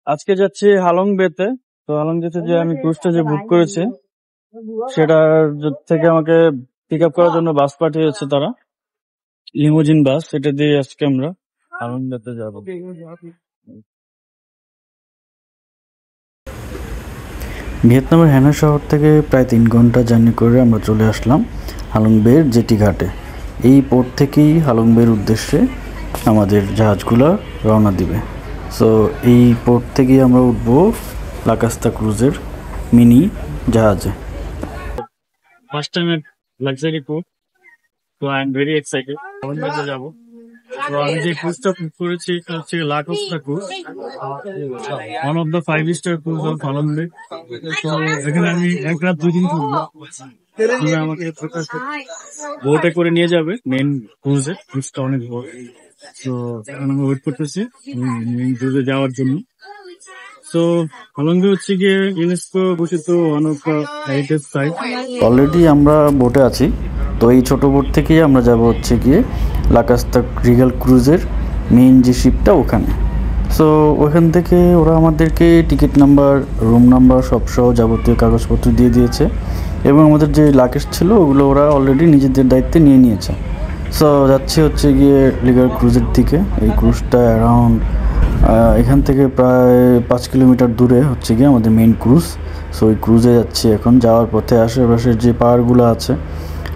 আজকে যাচ্ছি হালং বেতে। তো হালং বেতে যে আমি ক্রুজটা যে বুক করেছি সেটা থেকে আমাকে পিক আপ করার জন্য বাস পাঠিয়েছে তারা, লিমোজিন বাস। এটা দিয়ে আজকে আমরা হালং বেতে যাব। ভিয়েতনামের হ্যানয় শহর থেকে প্রায় 3 ঘন্টা জার্নি করে আমরা চলে আসলাম হালং বের জেটি ঘাটে। এই পোর্ট থেকেই হালং বের উদ্দেশ্যে আমাদের জাহাজগুলো রওনা দিবে। সো এই পোর্ট থেকেই আমরা উঠবো লাকাস্তা ক্রুজের মিনি জাহাজে। First time at luxury port, তো I am very excited. Halong বেতে যাব। তো আমি যে ক্রুজটা বুক করেছি এটা হচ্ছে La Casta cruise, one of the 5 star cruise of Halong bay. তো এখানে আমি 1 রাত 2 দিন থাকবো। আমাকে বোটে করে নিয়ে যাবে মেন ক্রুজে, ক্রুজটা অনেক বড়। তো এখন আমি ওয়েট করতেছি মেন ক্রুজে যাওয়ার জন্য। তো হালং বে হচ্ছে গিয়ে ইউনেস্কো ঘোষিত one of the heritage site. Already আমরা বোটে আছি। তো এই ছোট বোট থেকেই আমরা যাব হচ্ছে গিয়ে লাকাস্তা রিগাল ক্রুজের মেইন যে শিপটা ওখানে। সো ওখান থেকে ওরা আমাদেরকে টিকিট নাম্বার, রুম নাম্বার সব সহ যাবতীয় কাগজপত্র দিয়ে দিয়েছে এবং আমাদের যে লাগেজ ছিল ওগুলো ওরা অলরেডি নিজেদের দায়িত্বে নিয়ে নিয়েছে। সো যাচ্ছি হচ্ছে গিয়ে রিগাল ক্রুজের দিকে। এই ক্রুজটা অ্যারাউন্ড এখান থেকে প্রায় 5 কিলোমিটার দূরে হচ্ছে গিয়ে আমাদের মেইন ক্রুজ। সো ওই ক্রুজে যাচ্ছি এখন। যাওয়ার পথে আশেপাশের যে পাহাড়গুলো আছে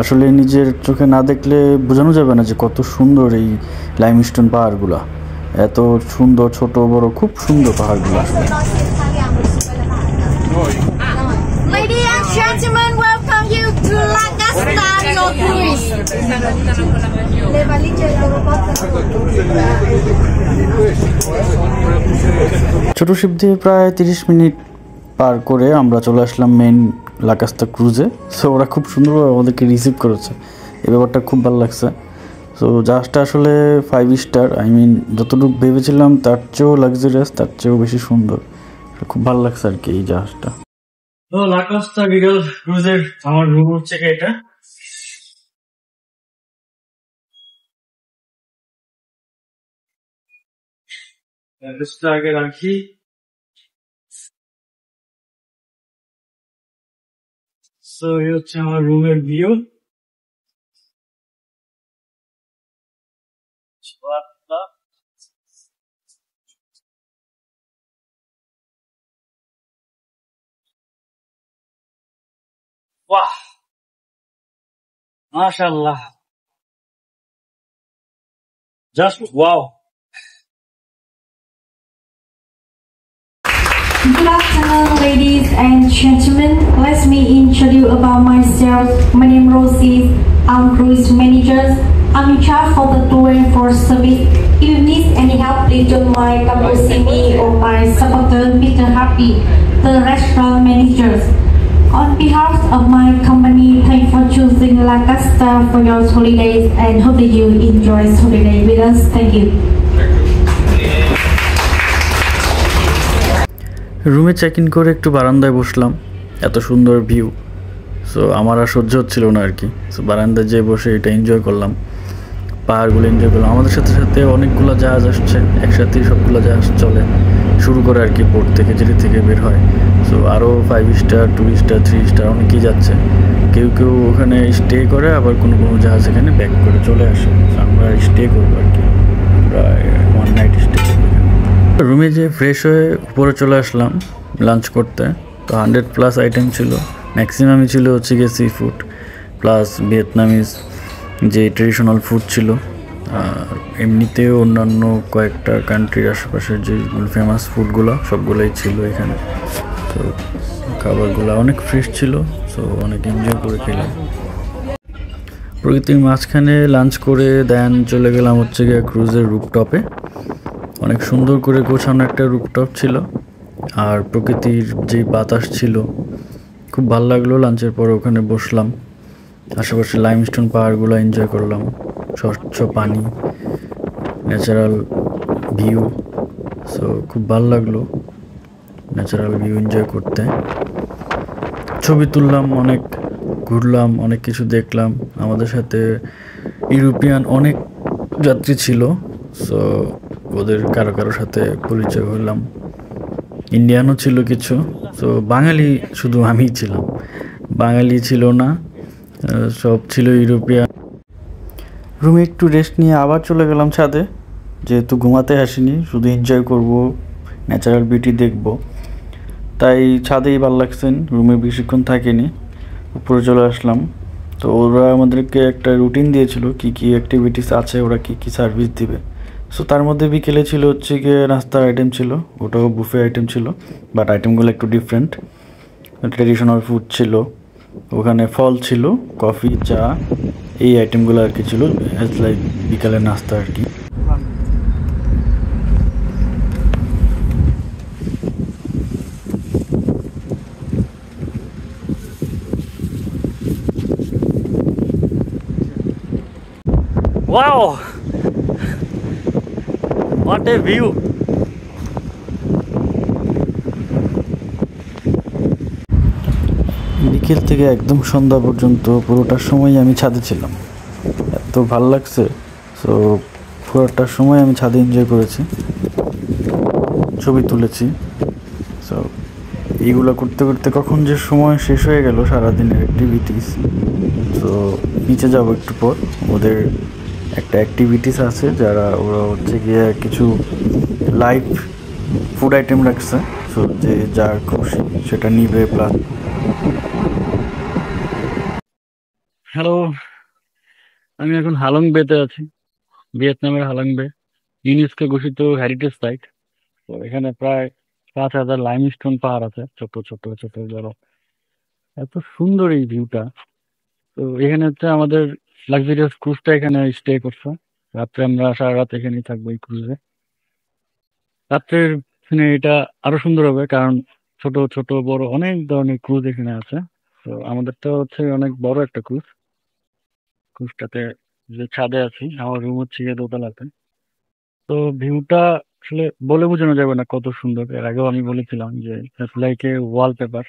আসলে নিজের চোখে না দেখলে বোঝানো যাবে না যে কত সুন্দর এই লাইমস্টোন পাহাড়গুলো। এত সুন্দর, ছোট বড় খুব সুন্দর পাহাড়গুলো আসলে। Ladies and gentlemen, welcome you to Lakasta Cruise. ছোট শিপ দিয়ে প্রায় 30 মিনিট পার করে আমরা চলে আসলাম মেইন লাকাস্তা ক্রুজে। সো ওরা খুব সুন্দরভাবে আমাদেরকে রিসিভ করেছে, এই ব্যাপারটা খুব ভালো লাগছে। সো জাহাজটা আসলে 5 স্টার, আই মিন যতটুকু ভেবেছিলাম তার চেয়েও লাক্সারিয়াস, তার চেয়েও বেশি সুন্দর। খুব ভালো লাগছে আর কি এই জাহাজটা। তো লাকাস্তা রিগাল ক্রুজের আমার রুম হচ্ছে এটা। অ্যাড্রেসটা আগে রাখি। সো এই হচ্ছে আমার রুমের ভিউ। বাহ, মাশাআল্লাহ, just wow. Good afternoon, ladies and gentlemen. Let me introduce about myself. My name is Rosie. I'm cruise manager. I'm in charge for the 24 service. If you need any help, please don't mind come to see me or my supporter, Mr. Happy, the restaurant managers. On behalf of my company, thank you for choosing Lakasta for your holidays and hope that you enjoy holiday with us. Thank you. রুমে check in করে একটু বারান্দায় বসলাম, এত সুন্দর view. So আমার আর সহ্য হচ্ছিল না আর কি। সো বারান্দায় যেয়ে বসে এটা এনজয় করলাম, পাহাড়গুলো এনজয় করলাম। আমাদের সাথে সাথে অনেকগুলো জাহাজ আসছে, একসাথেই সবগুলো জাহাজ চলে শুরু করে আর কি পোর্ট থেকে, যেটি থেকে বের হয়। সো আরও 5 স্টার, 2 স্টার, 3 স্টার অনেকেই যাচ্ছে। কেউ কেউ ওখানে স্টে করে, আবার কোনো কোনো জাহাজ এখানে ব্যাক করে চলে আসে। আমরা স্টে করবো আর কি, প্রায় 1 নাইট স্টে করবো। রুমে যে ফ্রেশ হয়ে উপরে চলে আসলাম লাঞ্চ করতে। তো 100+ আইটেম ছিল, ম্যাক্সিমামই ছিল হচ্ছে গিয়ে সি ফুড প্লাস ভিয়েতনামিজ যে ট্রেডিশনাল ফুড ছিল। আর এমনিতেও অন্যান্য কয়েকটা কান্ট্রির আশেপাশের যেগুলো ফেমাস ফুডগুলো সবগুলোই ছিল এখানে। তো খাবারগুলো অনেক ফ্রেশ ছিল, সো অনেক এনজয় করে খেলাম। প্রকৃতির মাঝখানে লাঞ্চ করে দেন চলে গেলাম হচ্ছে গিয়ে ক্রুজের রুপটপে। অনেক সুন্দর করে গোছানো একটা রুপটপ ছিল, আর প্রকৃতির যে বাতাস ছিল খুব ভালো লাগলো। লাঞ্চের পর ওখানে বসলাম, আশেপাশে লাইমস্টোন পাহাড়গুলো এনজয় করলাম, স্বচ্ছ পানি, ন্যাচারাল ভিউ। সো খুব ভালো লাগলো ন্যাচারাল ভিউ এনজয় করতে। ছবি তুললাম, অনেক ঘুরলাম, অনেক কিছু দেখলাম। আমাদের সাথে ইউরোপিয়ান অনেক যাত্রী ছিল, সো ওদের কারো কারোর সাথে পরিচয় হলাম। ইন্ডিয়ানও ছিল কিছু, তো বাঙালি শুধু আমিই ছিলাম, বাঙালি ছিল না, সব ছিল ইউরোপিয়ান। রুমে একটু রেস্ট নিয়ে আবার চলে গেলাম ছাদে, যেহেতু ঘুমাতে আসিনি, শুধু এনজয় করব, ন্যাচারাল বিউটি দেখব, তাই ছাদেই ভালো লাগছেন। রুমে বেশিক্ষণ থাকিনি, উপরে চলে আসলাম। তো ওরা আমাদেরকে একটা রুটিন দিয়েছিল কি কি অ্যাক্টিভিটিস আছে, ওরা কি কি সার্ভিস দিবে। সো তার মধ্যে বিকেলে ছিল হচ্ছে গিয়ে নাস্তার আইটেম ছিল, ওটাও বুফে আইটেম ছিল, বাট আইটেমগুলো একটু ডিফারেন্ট, ট্রেডিশনাল ফুড ছিল, ওখানে ফল ছিল, কফি, চা, এই আইটেমগুলো আর কি ছিল, অ্যাজ লাইক বিকালের নাস্তা আর কি। Wow! What a view! বিকেল থেকে একদম সন্ধ্যা পর্যন্ত পুরোটার সময় আমি ছাদে ছিলাম, এত ভালো লাগছে। সো পুরোটার সময় আমি ছাদে এনজয় করেছি, ছবি তুলেছি। সো এইগুলো করতে করতে কখন যে সময় শেষ হয়ে গেল সারাদিনের অ্যাক্টিভিটিস। তো নিচে যাব একটু পর, ওদের একটা অ্যাক্টিভিটিস আছে, ওরা হচ্ছে গিয়ে কিছু লাইভ ফুড আইটেম রাখছে, সো যে যার খুশি সেটা নিবে। প্লাস হ্যালো, আমি এখন হালং বেতে আছি, ভিয়েতনামের হালং বে, ইউনেস্কো ঘোষিত হেরিটেজ সাইট। তো এখানে প্রায় 5,000 লাইমস্টোন পাহাড় আছে, ছোট ছোট ছোট বড়, এত সুন্দর এই ভিউটা। তো এখানে হচ্ছে আমাদের লাক্সারিয়াস ক্রুজটা এখানে স্টে করছে, রাত্রে আমরা সারা রাত এখানেই থাকবো এই ক্রুজে। রাত্রের এটা আরো সুন্দর হবে, কারণ ছোট ছোট বড় অনেক ধরনের ক্রুজ এখানে আছে। তো আমাদেরটা হচ্ছে অনেক বড় একটা ক্রুজ, ক্রুজটাতে যে ছাদে আছি, আমার রুম হচ্ছে গিয়ে দোতলাতে। তো ভিউটা আসলে বলে বোঝানো যাবে না কত সুন্দর। এর আগেও আমি বলেছিলাম যে লাইক এ ওয়ালপেপার,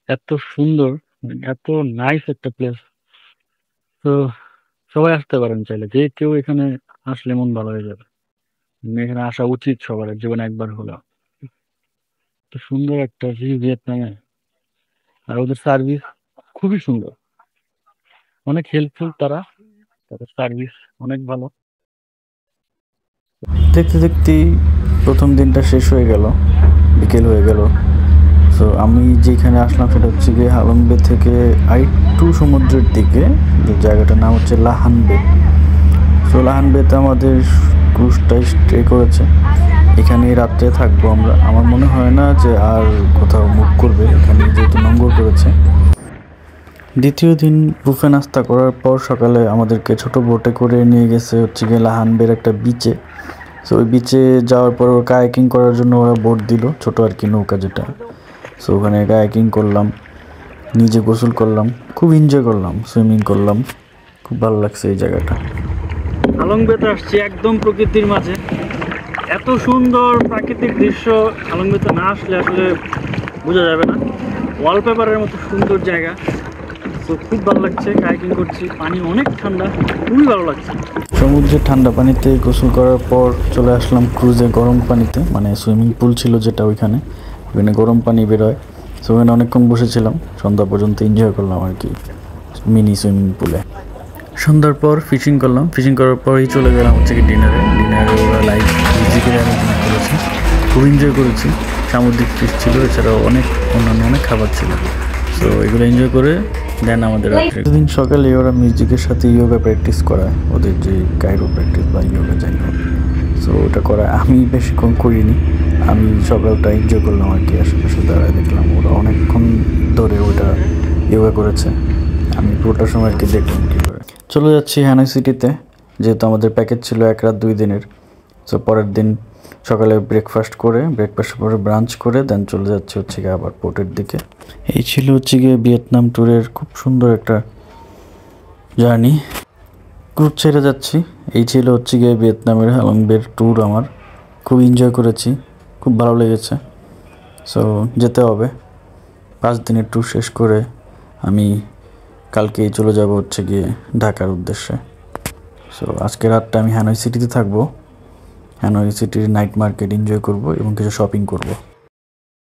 এত সুন্দর, এত নাইস একটা প্লেস। তো সবাই আসতে পারেন, চাইলে যে কেউ এখানে আসলে মন ভালো হয়ে যাবে। এখানে আসা উচিত সবার জীবনে একবার হলেও। তো সুন্দর একটা ভিউ ভিয়েতনামে, আর ওদের সার্ভিস খুবই সুন্দর, অনেক হেল্পফুল তারা, তাদের সার্ভিস অনেক ভালো। দেখতে দেখতেই প্রথম দিনটা শেষ হয়ে গেল, বিকেল হয়ে গেল। সো আমি যেখানে আসলাম সেটা হচ্ছে গিয়ে হালং বে থেকে আরেকটু সমুদ্রের দিকে, যে জায়গাটার নাম হচ্ছে লাহান বে। সো লাহান বেতে আমাদের ক্রুজটাই স্টে করেছে, এখানেই রাত্রে থাকবো আমরা। আমার মনে হয় না যে আর কোথাও মুভ করবে, এখানে যেহেতু নোঙ্গর করেছে। দ্বিতীয় দিন বুফে নাস্তা করার পর সকালে আমাদেরকে ছোট বোটে করে নিয়ে গেছে হচ্ছে গিয়ে লাহানবের একটা বিচে। সো ওই বিচে যাওয়ার পর কায়াকিং করার জন্য ওরা বোট দিল, ছোট আর কি নৌকা যেটা। সো ওখানে কায়াকিং করলাম, নিজে গোসল করলাম, খুব এনজয় করলাম, সুইমিং করলাম, খুব ভালো লাগছে এই জায়গাটা। হালং বেতে আসছি একদম প্রকৃতির মাঝে, এত সুন্দর প্রাকৃতিক দৃশ্য হালং বেতে না আসলে আসলে বোঝা যাবে না। ওয়ালপেপারের মতো সুন্দর জায়গা, তো খুব ভালো লাগছে। কায়াকিং করছি, পানি অনেক ঠান্ডা, খুবই ভালো লাগছে। সমুদ্রের ঠান্ডা পানিতে গোসল করার পর চলে আসলাম ক্রুজে গরম পানিতে, মানে সুইমিং পুল ছিল যেটা, ওইখানে গরম পানি বেরোয়। সো ওখানে অনেকক্ষণ বসেছিলাম, সন্ধ্যা পর্যন্ত এনজয় করলাম আর কি মিনি সুইমিং পুলে। সন্ধ্যার পর ফিশিং করলাম, ফিশিং করার পরেই চলে গেলাম হচ্ছে কি ডিনারে। ওরা লাইভ মিউজিকের অ্যারেঞ্জমেন্ট করেছে, খুব এনজয় করেছি। সামুদ্রিক ফিশ ছিল, এছাড়াও অনেক খাবার ছিল। সো এগুলো এনজয় করে দেন আমাদের দিন সকালে ওরা মিউজিকের সাথে ইয়োগা প্র্যাকটিস করায়, ওদের যে কাইরো প্র্যাকটিস বা ইয়োগা যাই হোক। সো ওটা করায় আমি বেশিক্ষণ করিনি, আমি সকালটা এনজয় করলাম আর কি, আশেপাশে দাঁড়ায় দেখলাম ওরা অনেকক্ষণ ধরে ওটা ইয়োগা করেছে, আমি পুরোটার সময় আর কি দেখলাম কী করে। চলে যাচ্ছি হ্যানয় সিটিতে, যেহেতু আমাদের প্যাকেজ ছিল 1 রাত 2 দিনের। সো পরের দিন সকালে ব্রেকফাস্টের পরে ব্রাঞ্চ করে দেন চলে যাচ্ছে হচ্ছে গিয়ে আবার পোর্টের দিকে। এই ছিল হচ্ছে গিয়ে ভিয়েতনাম ট্যুরের খুব সুন্দর একটা জার্নি, ক্রুজ ছেড়ে যাচ্ছি। এই ছিল হচ্ছে গিয়ে ভিয়েতনামের হালং বের ট্যুর, আমার খুব এনজয় করেছি, খুব ভালো লেগেছে। সো যেতে হবে, 5 দিনের ট্যুর শেষ করে আমি কালকেই চলে যাব হচ্ছে গিয়ে ঢাকার উদ্দেশ্যে। সো আজকে রাতটা আমি হ্যানয় সিটিতে থাকবো, হ্যানয় সিটির নাইট মার্কেট এনজয় করব এবং কিছু শপিং করব।